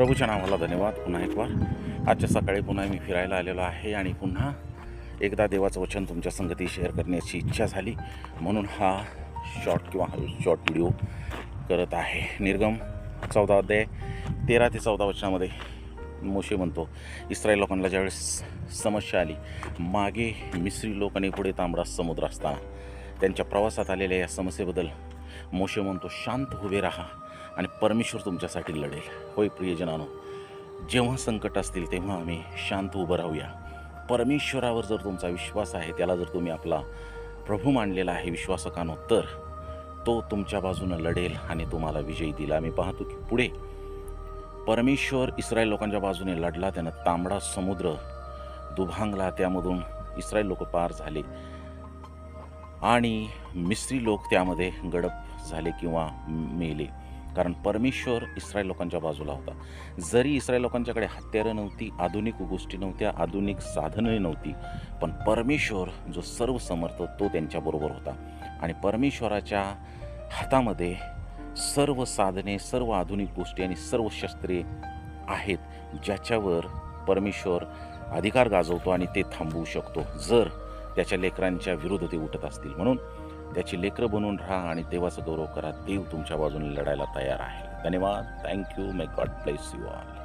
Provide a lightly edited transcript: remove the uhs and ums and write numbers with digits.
प्रभूच्या नावाला धन्यवाद. पुन्हा एक वार आजच्या सकाळी पुन्हा मी फिरायला आलेलो आहे आणि पुन्हा एकदा देवाचं वचन तुमच्या संगती शेअर करण्याची इच्छा झाली, म्हणून हा शॉर्ट व्हिडिओ करत आहे. निर्गम 14 अध्याय 13 ते 14 वचनामध्ये मोशे म्हणतो, इस्रायल लोकांना ज्यावेळेस समस्या आली, मागे मिस्री लोक आणि पुढे तांबडा समुद्र असताना त्यांच्या प्रवासात आलेल्या या समस्येबद्दल मोशे म्हणतो, शांत उभे राहा आणि परमेश्वर तुमच्यासाठी लढेल. होय प्रियजनानो, जेव्हा संकट असतील तेव्हा आम्ही शांत उभं राहूया. परमेश्वरावर जर तुमचा विश्वास आहे, त्याला जर तुम्ही आपला प्रभू मानलेला आहे विश्वासकानो, तर तो तुमच्या बाजूनं लढेल आणि तुम्हाला विजयी दिला. आम्ही पाहतो की पुढे परमेश्वर इस्रायल लोकांच्या बाजूने लढला, त्यानं तांबडा समुद्र दुभांगला, त्यामधून इस्रायल लोक पार झाले आणि मिस्री लोक त्यामध्ये गडप झाले किंवा मेले, कारण परमेश्वर इस्रायल लोकांच्या बाजूला होता. जरी इस्रायल लोकांच्याकडे हत्यारं नव्हती, आधुनिक गोष्टी नव्हत्या, आधुनिक साधने नव्हती, पण परमेश्वर जो सर्वसमर्थ तो त्यांच्याबरोबर होता. आणि परमेश्वराच्या हातामध्ये सर्व साधने, सर्व आधुनिक गोष्टी आणि सर्व शस्त्रे आहेत, ज्याच्यावर परमेश्वर अधिकार गाजवतो आणि ते थांबवू शकतो जर त्याच्या लेकरांच्या विरुद्ध ते उठत असतील. म्हणून त्याची लेकरं बनून राहा आणि देवाचं गौरव करा. देव तुमच्या बाजूने लढायला तयार आहे. धन्यवाद. Thank you. May God bless you all.